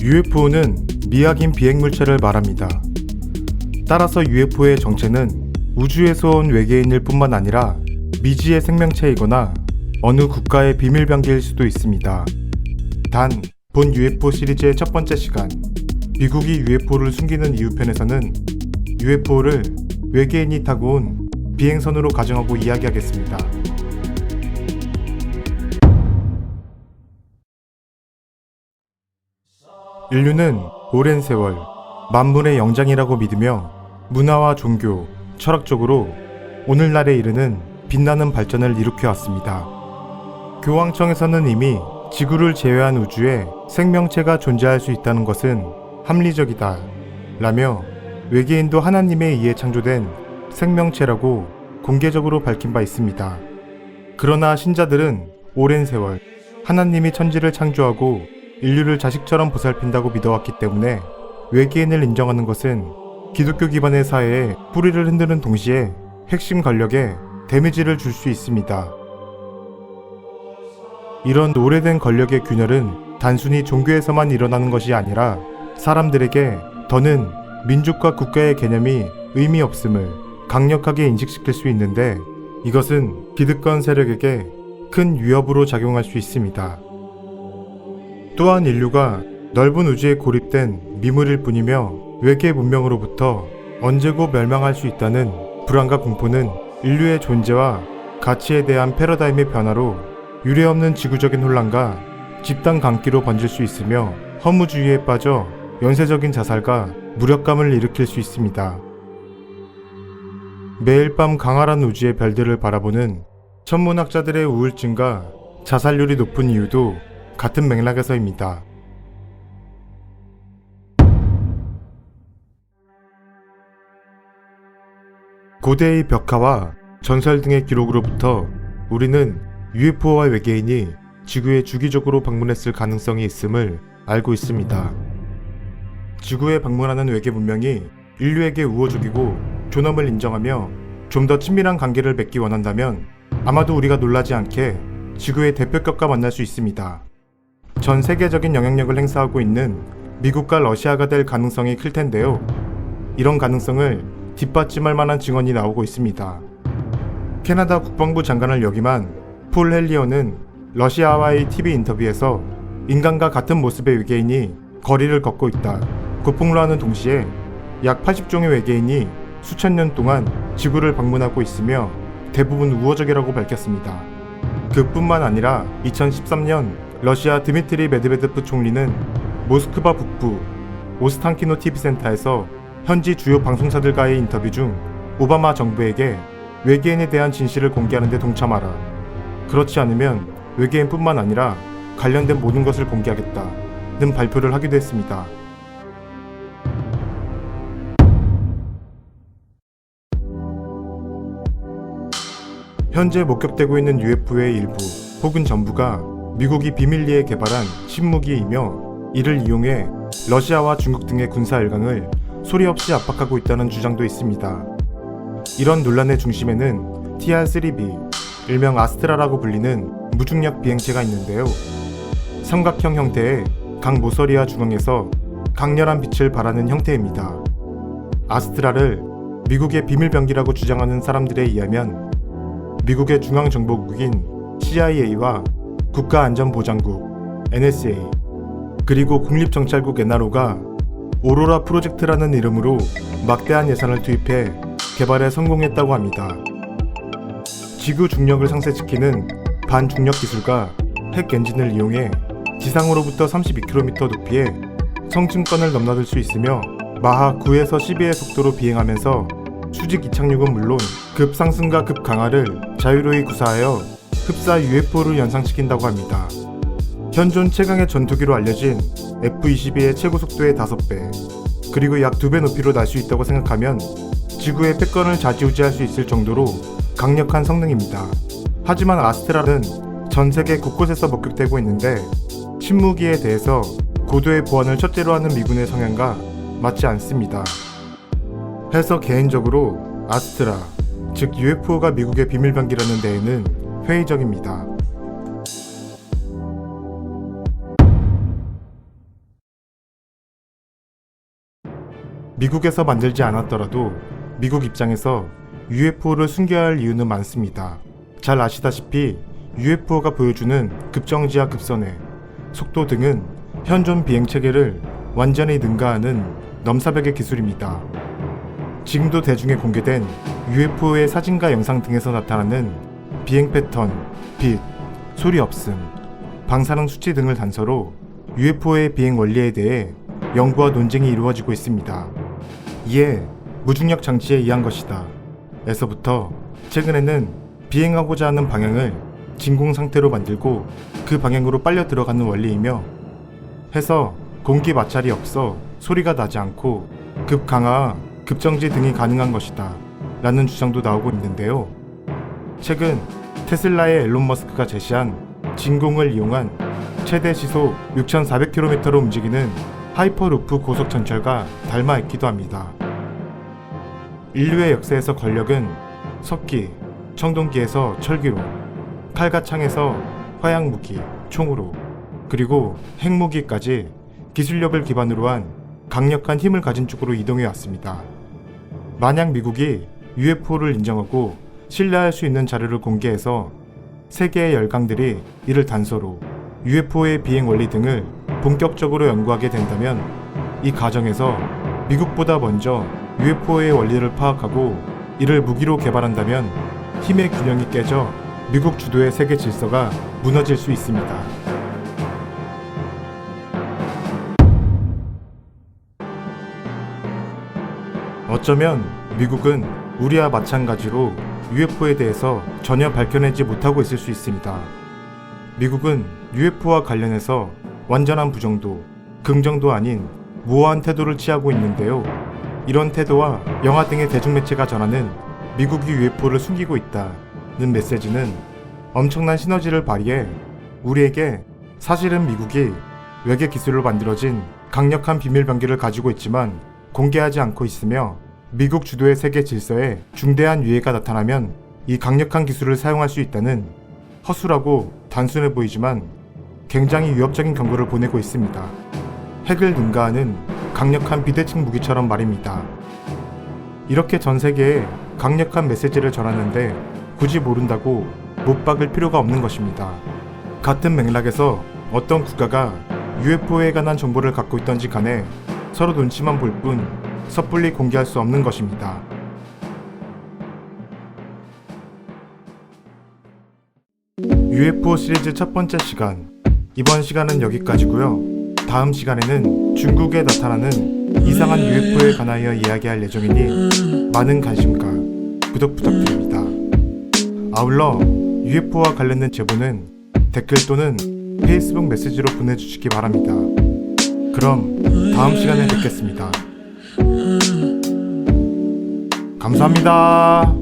UFO는 미확인 비행물체를 말합니다. 따라서 UFO의 정체는 우주에서 온 외계인일 뿐만 아니라 미지의 생명체이거나 어느 국가의 비밀병기일 수도 있습니다. 단, 본 UFO 시리즈의 첫 번째 시간, 미국이 UFO를 숨기는 이유 편에서는 UFO를 외계인이 타고 온 비행선으로 가정하고 이야기하겠습니다. 인류는 오랜 세월 만물의 영장이라고 믿으며 문화와 종교, 철학적으로 오늘날에 이르는 빛나는 발전을 일으켜왔습니다. 교황청에서는 이미 지구를 제외한 우주에 생명체가 존재할 수 있다는 것은 합리적이다 라며 외계인도 하나님에 의해 창조된 생명체라고 공개적으로 밝힌 바 있습니다. 그러나 신자들은 오랜 세월 하나님이 천지를 창조하고 인류를 자식처럼 보살핀다고 믿어왔기 때문에 외계인을 인정하는 것은 기독교 기반의 사회에 뿌리를 흔드는 동시에 핵심 권력에 데미지를 줄 수 있습니다. 이런 오래된 권력의 균열은 단순히 종교에서만 일어나는 것이 아니라 사람들에게 더는 민족과 국가의 개념이 의미 없음을 강력하게 인식시킬 수 있는데, 이것은 기득권 세력에게 큰 위협으로 작용할 수 있습니다. 또한 인류가 넓은 우주에 고립된 미물일 뿐이며 외계 문명으로부터 언제고 멸망할 수 있다는 불안과 공포는 인류의 존재와 가치에 대한 패러다임의 변화로 유례없는 지구적인 혼란과 집단 강기로 번질 수 있으며 허무주의에 빠져 연쇄적인 자살과 무력감을 일으킬 수 있습니다. 매일 밤 강활한 우주의 별들을 바라보는 천문학자들의 우울증과 자살률이 높은 이유도 같은 맥락에서입니다. 고대의 벽화와 전설 등의 기록으로부터 우리는 UFO와 외계인이 지구에 주기적으로 방문했을 가능성이 있음을 알고 있습니다. 지구에 방문하는 외계 문명이 인류에게 우호적이고 존엄을 인정하며 좀 더 친밀한 관계를 맺기 원한다면 아마도 우리가 놀라지 않게 지구의 대표격과 만날 수 있습니다. 전 세계적인 영향력을 행사하고 있는 미국과 러시아가 될 가능성이 클 텐데요. 이런 가능성을 뒷받침할 만한 증언이 나오고 있습니다. 캐나다 국방부 장관을 역임한 폴 헬리어는 러시아와의 TV 인터뷰에서 인간과 같은 모습의 외계인이 거리를 걷고 있다 고 폭로하는 동시에 약 80종의 외계인이 수천 년 동안 지구를 방문하고 있으며 대부분 우호적이라고 밝혔습니다. 그뿐만 아니라 2013년 러시아 드미트리 메드베데프 총리는 모스크바 북부 오스탄키노 TV센터에서 현지 주요 방송사들과의 인터뷰 중 오바마 정부에게 외계인에 대한 진실을 공개하는 데 동참하라, 그렇지 않으면 외계인뿐만 아니라 관련된 모든 것을 공개하겠다는 발표를 하기도 했습니다. 현재 목격되고 있는 UFO의 일부 혹은 전부가 미국이 비밀리에 개발한 신무기이며 이를 이용해 러시아와 중국 등의 군사 일강을 소리 없이 압박하고 있다는 주장도 있습니다. 이런 논란의 중심에는 TR-3B, 일명 아스트라라고 불리는 무중력 비행체가 있는데요. 삼각형 형태의 각 모서리와 중앙에서 강렬한 빛을 발하는 형태입니다. 아스트라를 미국의 비밀병기라고 주장하는 사람들에 의하면 미국의 중앙정보국인 CIA와 국가안전보장국 NSA 그리고 국립정찰국 NRO가 오로라 프로젝트라는 이름으로 막대한 예산을 투입해 개발에 성공했다고 합니다. 지구 중력을 상쇄시키는 반중력 기술과 핵 엔진을 이용해 지상으로부터 32km 높이의 성층권을 넘나들 수 있으며 마하 9에서 12의 속도로 비행하면서 수직 이착륙은 물론 급상승과 급강하를 자유로이 구사하여 흡사 UFO를 연상시킨다고 합니다. 현존 최강의 전투기로 알려진 F-22의 최고 속도의 5배, 그리고 약 2배 높이로 날 수 있다고 생각하면 지구의 패권을 좌지우지할 수 있을 정도로 강력한 성능입니다. 하지만 아스트랄은 전 세계 곳곳에서 목격되고 있는데 신무기에 대해서 고도의 보안을 첫째로 하는 미군의 성향과 맞지 않습니다. 해서 개인적으로 아스트라, 즉 UFO가 미국의 비밀병기라는 데에는 회의적입니다. 미국에서 만들지 않았더라도 미국 입장에서 UFO를 숨겨야 할 이유는 많습니다. 잘 아시다시피 UFO가 보여주는 급정지와 급선회, 속도 등은 현존 비행 체계를 완전히 능가하는 넘사벽의 기술입니다. 지금도 대중에 공개된 UFO의 사진과 영상 등에서 나타나는 비행 패턴, 빛, 소리 없음, 방사능 수치 등을 단서로 UFO의 비행 원리에 대해 연구와 논쟁이 이루어지고 있습니다. 이에 무중력 장치에 의한 것이다 에서부터 최근에는 비행하고자 하는 방향을 진공 상태로 만들고 그 방향으로 빨려 들어가는 원리이며 해서 공기 마찰이 없어 소리가 나지 않고 급강하, 급정지 등이 가능한 것이다 라는 주장도 나오고 있는데요. 최근 테슬라의 앨런 머스크가 제시한 진공을 이용한 최대 시속 6,400km로 움직이는 하이퍼루프 고속 전철과 닮아있기도 합니다. 인류의 역사에서 권력은 석기, 청동기에서 철기로, 칼과 창에서 화약무기, 총으로, 그리고 핵무기까지 기술력을 기반으로 한 강력한 힘을 가진 쪽으로 이동해 왔습니다. 만약 미국이 UFO를 인정하고 신뢰할 수 있는 자료를 공개해서 세계의 열강들이 이를 단서로 UFO의 비행 원리 등을 본격적으로 연구하게 된다면 이 과정에서 미국보다 먼저 UFO의 원리를 파악하고 이를 무기로 개발한다면 힘의 균형이 깨져 미국 주도의 세계 질서가 무너질 수 있습니다. 어쩌면 미국은 우리와 마찬가지로 UFO에 대해서 전혀 밝혀내지 못하고 있을 수 있습니다. 미국은 UFO와 관련해서 완전한 부정도, 긍정도 아닌 모호한 태도를 취하고 있는데요. 이런 태도와 영화 등의 대중매체가 전하는 미국이 UFO를 숨기고 있다는 메시지는 엄청난 시너지를 발휘해 우리에게 사실은 미국이 외계 기술로 만들어진 강력한 비밀 병기를 가지고 있지만 공개하지 않고 있으며 미국 주도의 세계 질서에 중대한 위해가 나타나면 이 강력한 기술을 사용할 수 있다는 허술하고 단순해 보이지만 굉장히 위협적인 경고를 보내고 있습니다. 핵을 능가하는 강력한 비대칭 무기처럼 말입니다. 이렇게 전 세계에 강력한 메시지를 전하는데 굳이 모른다고 못 박을 필요가 없는 것입니다. 같은 맥락에서 어떤 국가가 UFO에 관한 정보를 갖고 있던지 간에 서로 눈치만 볼 뿐 섣불리 공개할 수 없는 것입니다. UFO 시리즈 첫 번째 시간, 이번 시간은 여기까지고요. 다음 시간에는 중국에 나타나는 이상한 UFO에 관하여 이야기할 예정이니 많은 관심과 구독 부탁드립니다. 아울러 UFO와 관련된 제보는 댓글 또는 페이스북 메시지로 보내주시기 바랍니다. 그럼 다음 시간에 뵙겠습니다. 감사합니다.